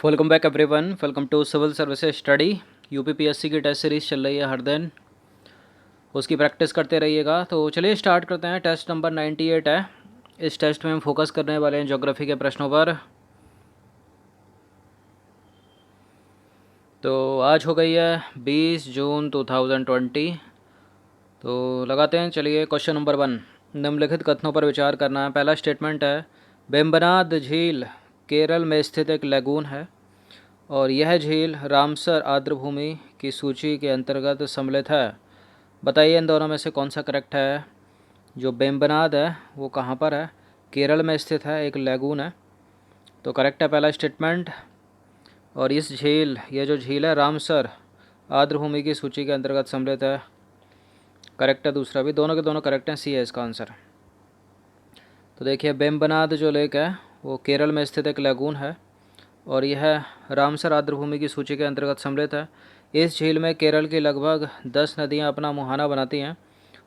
Welcome back everyone. Welcome to civil services study. UPPSC की test series चल रही है हर दिन, उसकी प्रैक्टिस करते रहिएगा। तो चलिए स्टार्ट करते हैं। टेस्ट नंबर 98 है। इस टेस्ट में हम फोकस करने वाले हैं ज्योग्राफी के प्रश्नों पर। तो आज हो गई है 20 जून 2020। तो लगाते हैं। चलिए क्वेश्चन नंबर 1, निम्नलिखित कथनों पर विचार करना है। पहला स्टेटमेंट है, वेम्बनाड झील केरल में स्थित एक लैगून है और यह झील रामसर आर्द्रभूमि की सूची के अंतर्गत सम्मिलित है। बताइए इन दोनों में से कौन सा करेक्ट है। जो वेम्बनाड है वो कहाँ पर है? केरल में स्थित है, एक लैगून है। तो करेक्ट है पहला स्टेटमेंट। और इस झील, ये जो झील है रामसर आर्द्रभूमि की सूची के अंतर्गत सम्मिलित है। करेक्ट है दूसरा भी, दोनों के दोनों करेक्ट हैं। सी है इसका आंसर। तो देखिए वेम्बनाड जो लेक है वो केरल में स्थित एक लैगून है और यह रामसर आर्द्रभूमि की सूची के अंतर्गत सम्मिलित है। इस झील में केरल की लगभग 10 नदियां अपना मुहाना बनाती हैं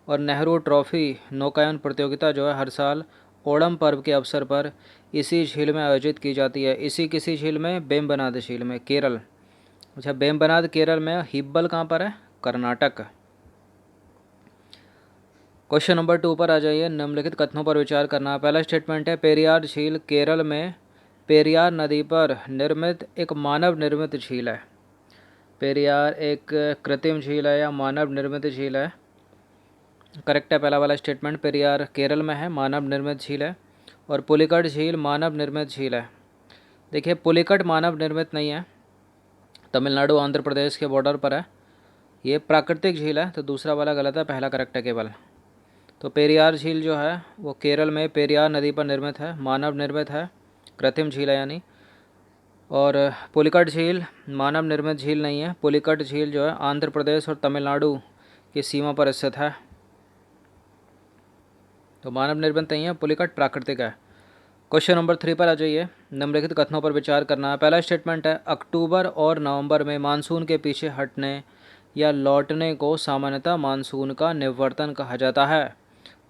और नेहरू ट्रॉफी नौकायन प्रतियोगिता जो है हर साल ओणम पर्व के अवसर पर इसी झील में आयोजित की जाती है। इसी किसी झील में? वेम्बनाड झील में, केरल। अच्छा, वेम्बनाड केरल में, हिब्बल कहाँ पर है? कर्नाटक। क्वेश्चन नंबर 2 पर आ जाइए। निम्नलिखित कथनों पर विचार करना। पहला स्टेटमेंट है, पेरियार झील केरल में पेरियार नदी पर निर्मित एक मानव निर्मित झील है। पेरियार एक कृत्रिम झील है या मानव निर्मित झील है? करेक्ट है पहला वाला स्टेटमेंट। पेरियार केरल में है, मानव निर्मित झील है। और पुलिकट झील मानव निर्मित झील है। देखिए पुलिकट मानव निर्मित नहीं है, तमिलनाडु आंध्र प्रदेश के बॉर्डर पर है। ये प्राकृतिक झील है, तो दूसरा वाला गलत है, पहला करेक्ट है केवल। तो पेरियार झील जो है वो केरल में पेरियार नदी पर निर्मित है, मानव निर्मित है, कृत्रिम झील है यानी। और पुलिकट झील मानव निर्मित झील नहीं है। पुलिकट झील जो है आंध्र प्रदेश और तमिलनाडु की सीमा पर स्थित है, तो मानव निर्मित नहीं है, पुलिकट प्राकृतिक है। क्वेश्चन नंबर 3 पर आ जाइए। निम्नलिखित कथनों पर विचार करना है। पहला स्टेटमेंट है, अक्टूबर और नवंबर में मानसून के पीछे हटने या लौटने को सामान्यतः मानसून का निवर्तन कहा जाता है।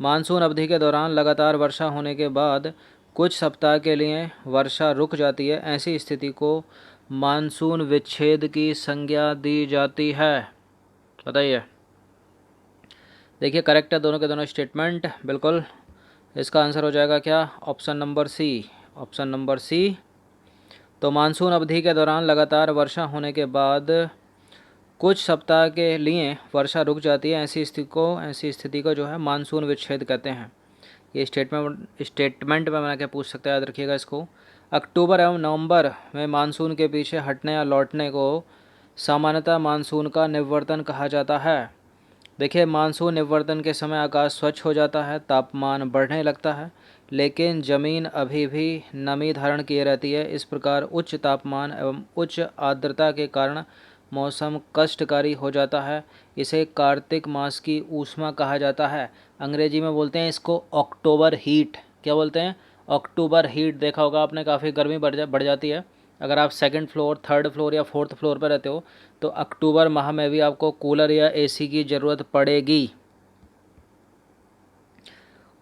मानसून अवधि के दौरान लगातार वर्षा होने के बाद कुछ सप्ताह के लिए वर्षा रुक जाती है। ऐसी स्थिति को मानसून विच्छेद की संज्ञा दी जाती है। बताइए। देखिए करेक्ट है दोनों के दोनों स्टेटमेंट, बिल्कुल। इसका आंसर हो जाएगा क्या? Option number C. Option number C. तो मानसून अवधि के दौरान लगातार वर्षा होने के बाद कुछ सप्ताह के लिए वर्षा रुक जाती है। ऐसी स्थिति को जो है मानसून विच्छेद कहते हैं। ये स्टेटमेंट में बना के पूछ सकते हैं, याद रखिएगा इसको। अक्टूबर एवं नवंबर में मानसून के पीछे हटने या लौटने को सामान्यतः मानसून का निवर्तन कहा जाता है। देखिए मानसून निवर्तन के समय आकाश स्वच्छ हो जाता है, तापमान बढ़ने लगता है, लेकिन ज़मीन अभी भी नमी धारण किए रहती है। इस प्रकार उच्च तापमान एवं उच्च आर्द्रता के कारण मौसम कष्टकारी हो जाता है। इसे कार्तिक मास की ऊष्मा कहा जाता है। अंग्रेजी में बोलते हैं इसको अक्टूबर हीट। क्या बोलते हैं? अक्टूबर हीट। देखा होगा आपने, काफ़ी गर्मी बढ़ जाती है। अगर आप सेकंड फ्लोर, थर्ड फ्लोर या फोर्थ फ्लोर पर रहते हो तो अक्टूबर माह में भी आपको कूलर या एसी की ज़रूरत पड़ेगी।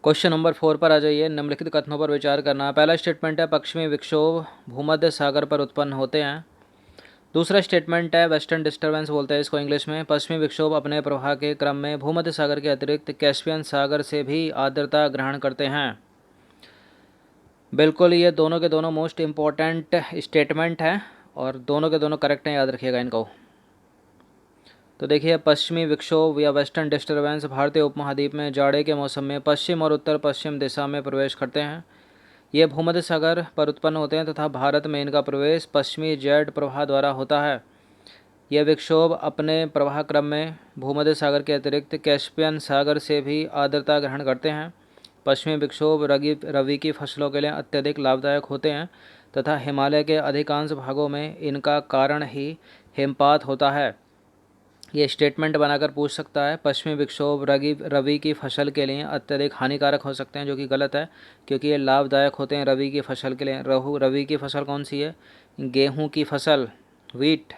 क्वेश्चन नंबर 4 पर आ जाइए। निम्नलिखित कथनों पर विचार करना। पहला स्टेटमेंट है, पश्चिमी विक्षोभ भूमध्य सागर पर उत्पन्न होते हैं। दूसरा स्टेटमेंट है, वेस्टर्न डिस्टर्बेंस बोलते हैं इसको इंग्लिश में। पश्चिमी विक्षोभ अपने प्रवाह के क्रम में भूमध्य सागर के अतिरिक्त कैस्पियन सागर से भी आर्द्रता ग्रहण करते हैं। बिल्कुल, ये दोनों के दोनों मोस्ट इम्पॉर्टेंट स्टेटमेंट हैं और दोनों के दोनों करेक्ट हैं, याद रखिएगा इनको। तो देखिए पश्चिमी विक्षोभ या वेस्टर्न डिस्टर्बेंस भारतीय उपमहाद्वीप में जाड़े के मौसम में पश्चिम और उत्तर पश्चिम दिशा में प्रवेश करते हैं। ये भूमध्य सागर पर उत्पन्न होते हैं तथा भारत में इनका प्रवेश पश्चिमी जेट प्रवाह द्वारा होता है। यह विक्षोभ अपने प्रवाह क्रम में भूमध्य सागर के अतिरिक्त कैस्पियन सागर से भी आर्द्रता ग्रहण करते हैं। पश्चिमी विक्षोभ रबी की फसलों के लिए अत्यधिक लाभदायक होते हैं तथा हिमालय के अधिकांश भागों में इनका कारण ही हिमपात होता है। ये स्टेटमेंट बनाकर पूछ सकता है, पश्चिमी विक्षोभ रबी की फसल के लिए अत्यधिक हानिकारक हो सकते हैं, जो कि गलत है क्योंकि ये लाभदायक होते हैं रबी की फसल के लिए। रबी की फसल कौन सी है? गेहूं की फसल, व्हीट।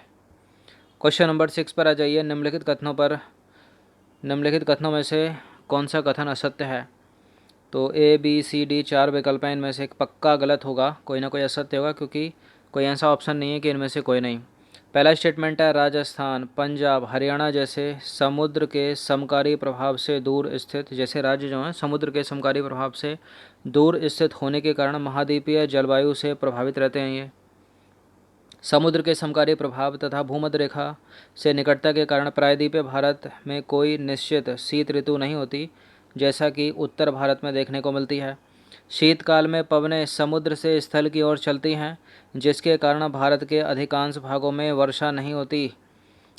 क्वेश्चन नंबर 6 पर आ जाइए। निम्नलिखित कथनों में से कौन सा कथन असत्य है? तो A, B, C, D 4 विकल्प हैं, इनमें से एक पक्का गलत होगा, कोई ना कोई असत्य होगा क्योंकि कोई ऐसा ऑप्शन नहीं है कि इनमें से कोई नहीं। पहला स्टेटमेंट है राजस्थान, पंजाब, हरियाणा जैसे समुद्र के समकारी प्रभाव से दूर स्थित, जैसे राज्य जो हैं समुद्र के समकारी प्रभाव से दूर स्थित होने के कारण महाद्वीपीय जलवायु से प्रभावित रहते हैं। ये समुद्र के समकारी प्रभाव तथा भूमध्य रेखा से निकटता के कारण प्रायद्वीपीय भारत में कोई निश्चित शीत ऋतु नहीं होती, जैसा कि उत्तर भारत में देखने को मिलती है। शीतकाल में पवनें समुद्र से स्थल की ओर चलती हैं, जिसके कारण भारत के अधिकांश भागों में वर्षा नहीं होती।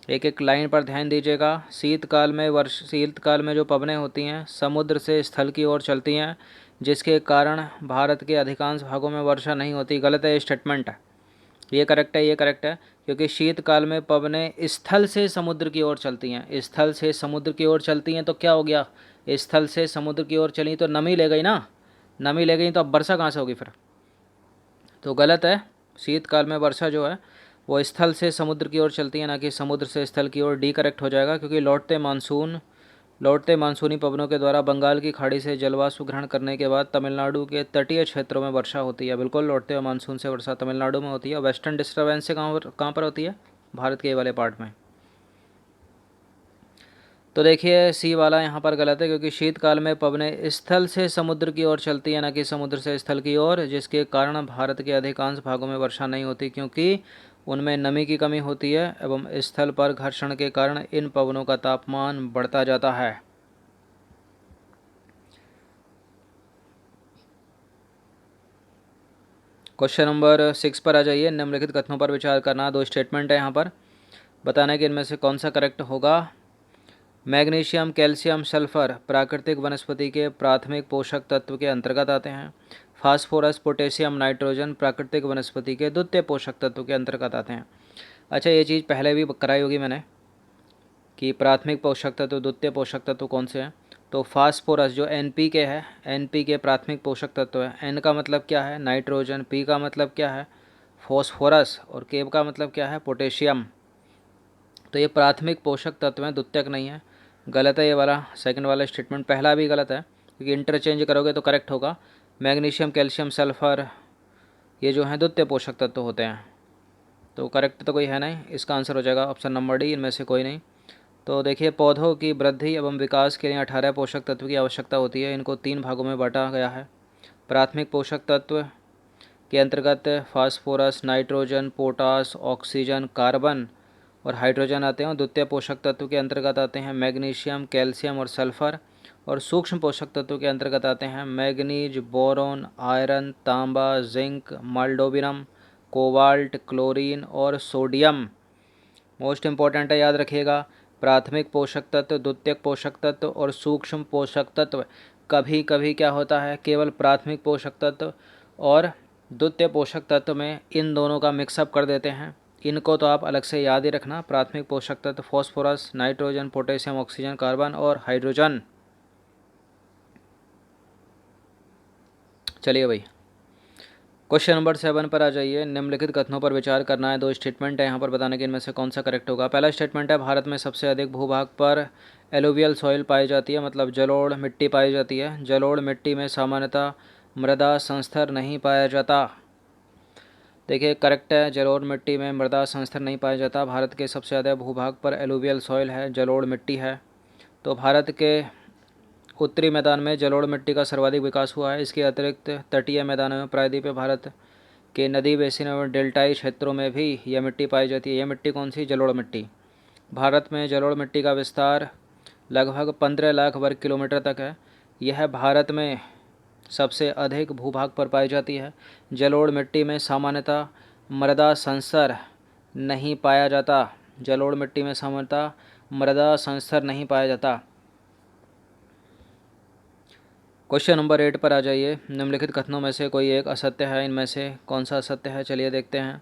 एक एक लाइन पर ध्यान दीजिएगा। शीतकाल में जो पवनें होती हैं समुद्र से स्थल की ओर चलती हैं, जिसके कारण भारत के अधिकांश भागों में वर्षा नहीं होती। गलत है ये स्टेटमेंट। ये करेक्ट है, ये करेक्ट है, क्योंकि शीतकाल में पवनें स्थल से समुद्र की ओर चलती हैं। स्थल से समुद्र की ओर चलती हैं तो क्या हो गया, स्थल से समुद्र की ओर चली तो नमी ले गई ना, नमी ले गई तो अब वर्षा कहाँ से होगी फिर। तो गलत है। शीतकाल में वर्षा जो है वो स्थल से समुद्र की ओर चलती है, ना कि समुद्र से स्थल की ओर। डी करेक्ट हो जाएगा, क्योंकि लौटते मानसूनी पवनों के द्वारा बंगाल की खाड़ी से जलवाष्प ग्रहण करने के बाद तमिलनाडु के तटीय क्षेत्रों में वर्षा होती है। बिल्कुल, लौटते हुए मानसून से वर्षा तमिलनाडु में होती है। वेस्टर्न डिस्टर्बेंस से कहाँ पर होती है, भारत के ये वाले पार्ट में। तो देखिए सी वाला यहाँ पर गलत है, क्योंकि शीतकाल में पवनें स्थल से समुद्र की ओर चलती है, ना कि समुद्र से स्थल की ओर, जिसके कारण भारत के अधिकांश भागों में वर्षा नहीं होती, क्योंकि उनमें नमी की कमी होती है एवं स्थल पर घर्षण के कारण इन पवनों का तापमान बढ़ता जाता है। क्वेश्चन नंबर 6 पर आ जाइए। निम्नलिखित कथनों पर विचार करना। दो स्टेटमेंट है यहाँ पर, बताना है कि इनमें से कौन सा करेक्ट होगा। मैग्नीशियम, कैल्शियम, सल्फर प्राकृतिक वनस्पति के प्राथमिक पोषक तत्व के अंतर्गत आते हैं। फास्फोरस, पोटेशियम, नाइट्रोजन प्राकृतिक वनस्पति के द्वितीय पोषक तत्व के अंतर्गत आते हैं। अच्छा, ये चीज़ पहले भी कराई होगी मैंने कि प्राथमिक पोषक तत्व, द्वितीय पोषक तत्व कौन से हैं। तो फास्फोरस जो NPK है, NPK प्राथमिक पोषक तत्व है। N का मतलब क्या है, नाइट्रोजन। P का मतलब क्या है, फॉस्फोरस। और K का मतलब क्या है, पोटेशियम। तो ये प्राथमिक पोषक तत्व हैं, द्वितीयक नहीं है। गलत है ये वाला, सेकंड वाला स्टेटमेंट। पहला भी गलत है, क्योंकि इंटरचेंज करोगे तो करेक्ट होगा। मैग्नीशियम, कैल्शियम, सल्फर ये जो हैं द्वितीय पोषक तत्व होते हैं। तो करेक्ट तो कोई है नहीं, इसका आंसर हो जाएगा ऑप्शन नंबर डी, इनमें से कोई नहीं। तो देखिए, पौधों की वृद्धि एवं विकास के लिए 18 पोषक तत्व की आवश्यकता होती है। इनको 3 भागों में बांटा गया है। प्राथमिक पोषक तत्व के अंतर्गत phosphorus, nitrogen, potash, oxygen, carbon और हाइड्रोजन आते हैं। और द्वितीय पोषक तत्व के अंतर्गत आते हैं मैग्नीशियम, कैल्शियम और सल्फर। और सूक्ष्म पोषक तत्व के अंतर्गत आते हैं मैग्नीज, बोरोन, आयरन, तांबा, जिंक, मोल्डोबिनम, कोबाल्ट, क्लोरीन और सोडियम। मोस्ट इम्पॉर्टेंट है, याद रखिएगा। प्राथमिक पोषक तत्व, द्वितीयक पोषक तत्व और सूक्ष्म पोषक तत्व। कभी कभी क्या होता है, केवल प्राथमिक पोषक तत्व और द्वितीय पोषक तत्व में इन दोनों का मिक्सअप कर देते हैं। इनको तो आप अलग से याद ही रखना। प्राथमिक पोषक तत्व phosphorus, nitrogen, potassium, oxygen, carbon और हाइड्रोजन। चलिए भाई, क्वेश्चन नंबर 7 पर आ जाइए। निम्नलिखित कथनों पर विचार करना है। दो स्टेटमेंट है यहाँ पर, बताने कि इनमें से कौन सा करेक्ट होगा। पहला स्टेटमेंट है भारत में सबसे अधिक भूभाग पर एलुवियल सॉइल पाई जाती है, मतलब जलोढ़ मिट्टी पाई जाती है। जलोढ़ मिट्टी में सामान्यतः मृदा संस्तर नहीं पाया जाता। देखिए करेक्ट है, जलोढ़ मिट्टी में मृदा संस्तर नहीं पाया जाता। भारत के सबसे ज़्यादा भूभाग पर एलुवियल सॉइल है, जलोढ़ मिट्टी है। तो भारत के उत्तरी मैदान में जलोढ़ मिट्टी का सर्वाधिक विकास हुआ है। इसके अतिरिक्त तटीय मैदानों में, प्रायद्वीपीय भारत के नदी बेसिन और डेल्टाई क्षेत्रों में भी यह मिट्टी पाई जाती है। यह मिट्टी कौन सी, जलोढ़ मिट्टी। भारत में जलोढ़ मिट्टी का विस्तार लगभग 15 लाख वर्ग किलोमीटर तक है। यह भारत में सबसे अधिक भूभाग पर पाई जाती है। जलोढ़ मिट्टी में सामान्यतः मृदा संस्तर नहीं पाया जाता। जलोढ़ मिट्टी में सामान्यतः मृदा संस्तर नहीं पाया जाता। क्वेश्चन नंबर 8 पर आ जाइए। निम्नलिखित कथनों में से कोई एक असत्य है। इनमें से कौन सा असत्य है, चलिए देखते हैं।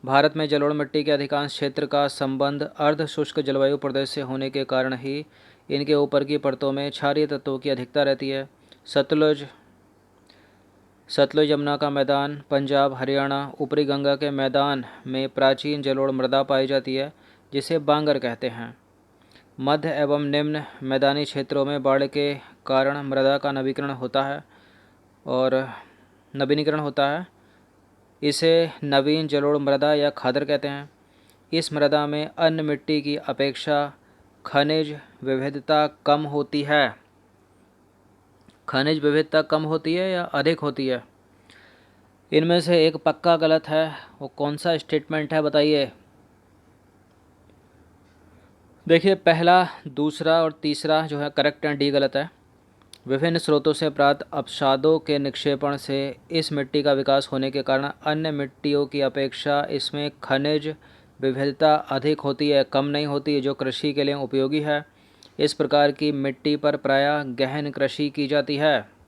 भारत में जलोढ़ मिट्टी के अधिकांश क्षेत्र का संबंध अर्ध शुष्क जलवायु प्रदेश से होने के कारण ही इनके ऊपर की परतों में क्षारीय तत्वों की अधिकता रहती है। सतलुज यमुना का मैदान, पंजाब, हरियाणा, ऊपरी गंगा के मैदान में प्राचीन जलोढ़ मृदा पाई जाती है, जिसे बांगर कहते हैं। मध्य एवं निम्न मैदानी क्षेत्रों में बाढ़ के कारण मृदा का नवीनीकरण होता है इसे नवीन जलोढ़ मृदा या खादर कहते हैं। इस मृदा में अन्य मिट्टी की अपेक्षा खनिज विविधता कम होती है। खनिज विविधता कम होती है या अधिक होती है? इनमें से एक पक्का गलत है। वो कौन सा स्टेटमेंट है बताइए? देखिए, पहला, दूसरा और तीसरा जो है करेक्ट है, डी गलत है। विभिन्न स्रोतों से प्राप्त अपसादों के निक्षेपण से इस मिट्टी का विकास होने के कारण अन्य मिट्टियों की अपेक्षा इसमें खनिज विविधता अधिक होती है, कम नहीं होती, जो कृषि के लिए उपयोगी है। इस प्रकार की मिट्टी पर प्रायः गहन कृषि की जाती है।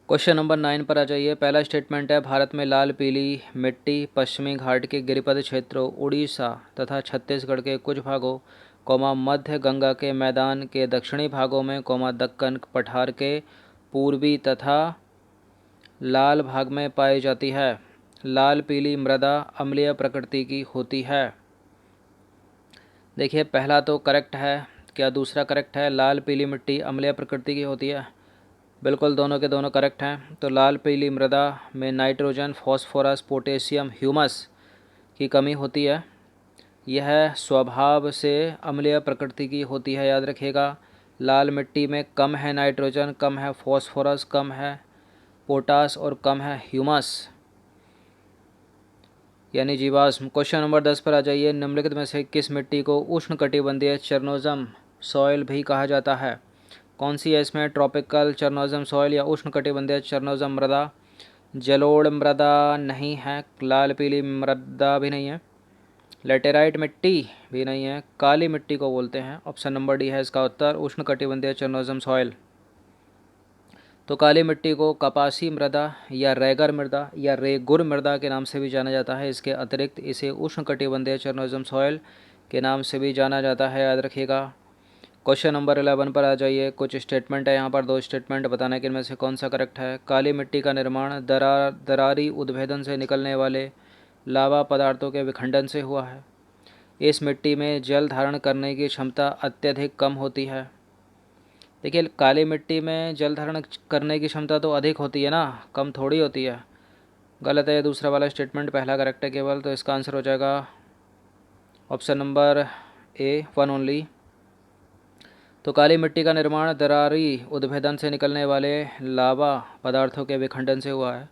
क्वेश्चन नंबर 9 पर आ जाइए। पहला स्टेटमेंट है, भारत में लाल पीली मिट्टी पश्चिमी घाट के गिरिपद क्षेत्रों, उड़ीसा तथा छत्तीसगढ़ के कुछ भागों, मध्य गंगा के मैदान के दक्षिणी भागों में, दक्कन पठार के पूर्वी तथा लाल भाग में पाई जाती है। लाल पीली मृदा अम्लीय प्रकृति की होती है। देखिए, पहला तो करेक्ट है। क्या दूसरा करेक्ट है? लाल पीली मिट्टी अम्लीय प्रकृति की होती है। बिल्कुल, दोनों के दोनों करेक्ट हैं। तो लाल पीली मृदा में नाइट्रोजन, फॉस्फोरस, पोटेशियम, ह्यूमस की कमी होती है। यह स्वभाव से अम्लीय प्रकृति की होती है, याद रखिएगा। लाल मिट्टी में कम है नाइट्रोजन, कम है फॉस्फोरस, कम है पोटास और कम है ह्यूमस यानी जीवाश्म। क्वेश्चन नंबर 10 पर आ जाइए। निम्नलिखित में से किस मिट्टी को उष्णकटिबंधीय चरनोज़म सॉइल भी कहा जाता है? कौन सी है इसमें? ट्रॉपिकल चरनोज़म सॉइल या उष्णकटिबंधीय चरनोज़म मृदा? जलोढ़ मृदा नहीं है, लाल पीली मृदा भी नहीं है, लेटेराइट मिट्टी भी नहीं है, काली मिट्टी को बोलते हैं। ऑप्शन नंबर डी है इसका उत्तर, उष्णकटिबंधीय चरनोज़म सॉइल। तो काली मिट्टी को कपासी मृदा या रेगर मृदा या रेगुर मृदा के नाम से भी जाना जाता है। इसके अतिरिक्त इसे उष्णकटिबंधीय चरनोज़म सॉइल के नाम से भी जाना जाता है, याद रखिएगा। क्वेश्चन नंबर 11 पर आ जाइए। कुछ स्टेटमेंट है यहाँ पर, दो स्टेटमेंट बताना कि इनमें से कौन सा करेक्ट है। काली मिट्टी का निर्माण दरारी उद्भेदन से निकलने वाले लावा पदार्थों के विखंडन से हुआ है। इस मिट्टी में जल धारण करने की क्षमता अत्यधिक कम होती है। देखिए, काली मिट्टी में जल धारण करने की क्षमता तो अधिक होती है ना, कम थोड़ी होती है। गलत है दूसरा वाला स्टेटमेंट, पहला करेक्ट है केवल। तो इसका आंसर हो जाएगा ऑप्शन नंबर ए, 1 ओनली। तो काली मिट्टी का निर्माण दरारी उद्भेदन से निकलने वाले लावा पदार्थों के विखंडन से हुआ है।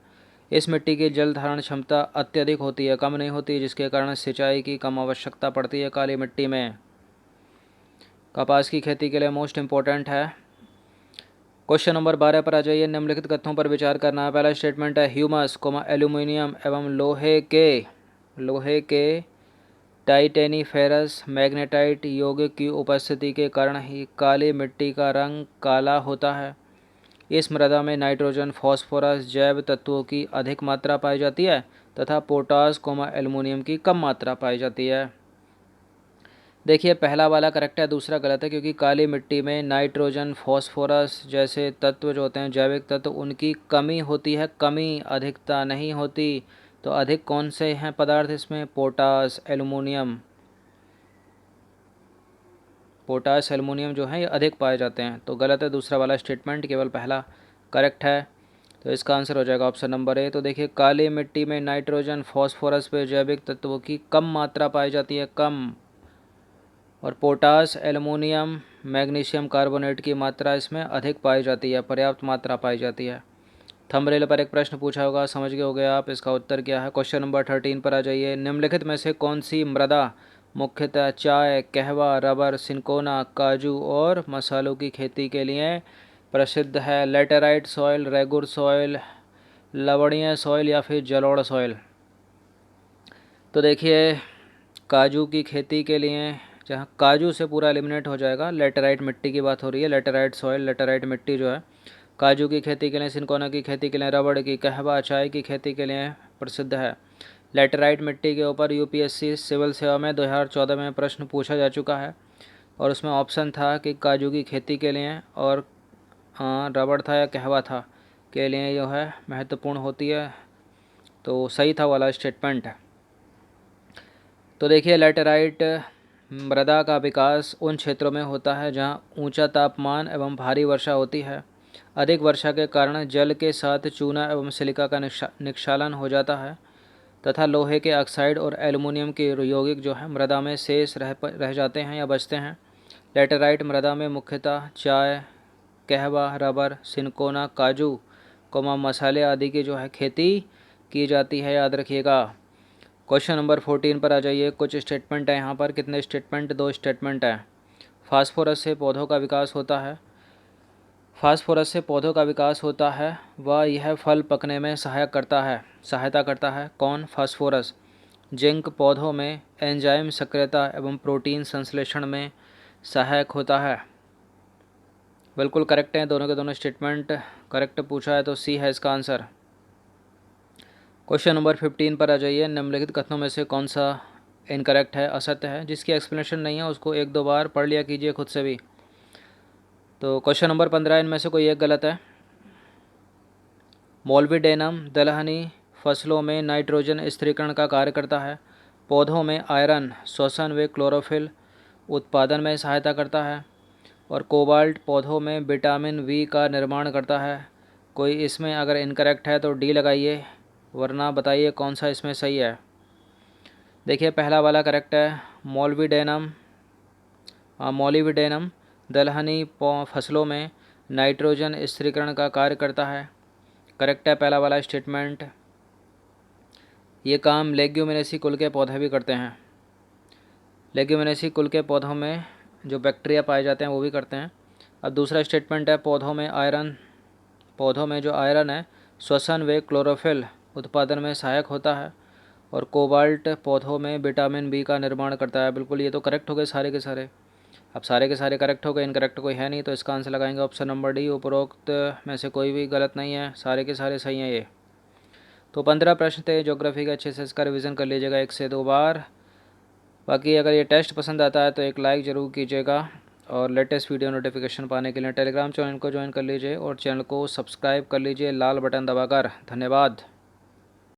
इस मिट्टी की जल धारण क्षमता अत्यधिक होती है, कम नहीं होती, जिसके कारण सिंचाई की कम आवश्यकता पड़ती है काली मिट्टी में। कपास की खेती के लिए मोस्ट इम्पोर्टेंट है। क्वेश्चन नंबर 12 पर आ जाइए। निम्नलिखित कथनों पर विचार करना है। पहला स्टेटमेंट है, ह्यूमस, एल्यूमिनियम एवं लोहे के टाइटेनीफेरस मैग्नेटाइट यौगिक की उपस्थिति के कारण ही काली मिट्टी का रंग काला होता है। इस मृदा में नाइट्रोजन, फॉस्फोरस जैव तत्वों की अधिक मात्रा पाई जाती है तथा पोटास, एल्युमिनियम की कम मात्रा पाई जाती है। देखिए, पहला वाला करेक्ट है, दूसरा गलत है, क्योंकि काली मिट्टी में नाइट्रोजन, फॉस्फोरस जैसे तत्व जो होते हैं, जैविक तत्व, उनकी कमी होती है, कमी, अधिकता नहीं होती। तो अधिक कौन से हैं पदार्थ इसमें? पोटास, एल्युमिनियम जो है ये अधिक पाए जाते हैं। तो गलत है दूसरा वाला स्टेटमेंट, केवल पहला करेक्ट है। तो इसका आंसर हो जाएगा ऑप्शन नंबर ए। तो देखिए, काली मिट्टी में नाइट्रोजन, फॉस्फोरस पे जैविक तत्वों की कम मात्रा पाई जाती है, कम, और पोटास, एल्युमिनियम, मैग्नीशियम कार्बोनेट की मात्रा इसमें अधिक पाई जाती है, पर्याप्त मात्रा पाई जाती है। थंबनेल पर एक प्रश्न पूछा होगा, समझ गए होगे आप, इसका उत्तर क्या है। क्वेश्चन नंबर 13 पर आ जाइए। निम्नलिखित में से कौन सी मृदा मुख्यतः चाय, कहवा, रबर, सिंकोना, काजू और मसालों की खेती के लिए प्रसिद्ध है? लेटेराइट सॉइल, रेगुर सॉइल, लवणीय सॉइल या फिर जलोढ़ सॉइल? तो देखिए, काजू की खेती के लिए, जहाँ काजू से पूरा एलिमिनेट हो जाएगा, लेटेराइट मिट्टी की बात हो रही है, लेटेराइट सॉइल, लेटेराइट मिट्टी जो है काजू की खेती के लिए, सिंकोना की खेती के लिए, रबड़ की, कहवा, चाय की खेती के लिए प्रसिद्ध है। लेटेराइट मिट्टी के ऊपर यूपीएससी सिविल सेवा में 2014 में प्रश्न पूछा जा चुका है और उसमें ऑप्शन था कि काजू की खेती के लिए और रबड़ था या कहवा था के लिए जो है महत्वपूर्ण होती है। तो सही था वाला स्टेटमेंट है। तो देखिए, लेटेराइट मृदा का विकास उन क्षेत्रों में होता है जहां ऊंचा तापमान एवं भारी वर्षा होती है। अधिक वर्षा के कारण जल के साथ चूना एवं सिलिका का निक्षालन हो जाता है तथा लोहे के ऑक्साइड और एल्युमिनियम के यौगिक जो है मृदा में शेष रह जाते हैं या बचते हैं। लेटेराइट मृदा में मुख्यतः चाय, कहवा, रबर, सिनकोना, काजू, मसाले आदि की जो है खेती की जाती है, याद रखिएगा। क्वेश्चन नंबर 14 पर आ जाइए। कुछ स्टेटमेंट है यहाँ पर। कितने स्टेटमेंट? 2 स्टेटमेंट है। फास्फोरस से पौधों का विकास होता है। फास्फोरस से पौधों का विकास होता है व यह फल पकने में सहायता करता है। कौन? फास्फोरस। जिंक पौधों में एंजाइम सक्रियता एवं प्रोटीन संश्लेषण में सहायक होता है। बिल्कुल करेक्ट हैं दोनों के दोनों स्टेटमेंट। करेक्ट पूछा है तो सी है इसका आंसर। क्वेश्चन नंबर 15 पर आ जाइए। निम्नलिखित कथनों में से कौन सा इनकरेक्ट है, असत्य है? जिसकी एक्सप्लेनेशन नहीं है उसको 1-2 बार पढ़ लिया कीजिए खुद से भी। तो क्वेश्चन नंबर 15 इनमें से कोई एक गलत है। मोल्विडेनम दलहनी फसलों में नाइट्रोजन स्थिरीकरण का कार्य करता है। पौधों में आयरन श्वसन व क्लोरोफिल उत्पादन में सहायता करता है। और कोबाल्ट पौधों में विटामिन वी का निर्माण करता है। कोई इसमें अगर इनकरेक्ट है तो डी लगाइए, वरना बताइए कौन सा इसमें सही है। देखिए पहला वाला करेक्ट है। मोलिविडेनम दलहनी फसलों में नाइट्रोजन स्थिरीकरण का कार्य करता है। करेक्ट है पहला वाला स्टेटमेंट। ये काम लेग्यूमिनेसी कुल के पौधे भी करते हैं। लेग्यूमिनेसी कुल के पौधों में जो बैक्टीरिया पाए जाते हैं वो भी करते हैं। अब दूसरा स्टेटमेंट है पौधों में जो आयरन है श्वसन व क्लोरोफिल उत्पादन में सहायक होता है। और कोबाल्ट पौधों में विटामिन बी का निर्माण करता है। बिल्कुल ये तो करेक्ट हो गए सारे के सारे। अब सारे के सारे करेक्ट हो गए, इनकरेक्ट कोई है नहीं, तो इसका आंसर लगाएंगे ऑप्शन नंबर डी। उपरोक्त में से कोई भी गलत नहीं है, सारे के सारे सही हैं ये। तो 15 प्रश्न थे ज्योग्राफी के, अच्छे से इसका रिविज़न कर लीजिएगा 1 से 2 बार। बाकी अगर ये टेस्ट पसंद आता है तो एक लाइक ज़रूर कीजिएगा और लेटेस्ट वीडियो नोटिफिकेशन पाने के लिए टेलीग्राम चैनल को ज्वाइन कर लीजिए और चैनल को सब्सक्राइब कर लीजिए लाल बटन दबाकर। धन्यवाद।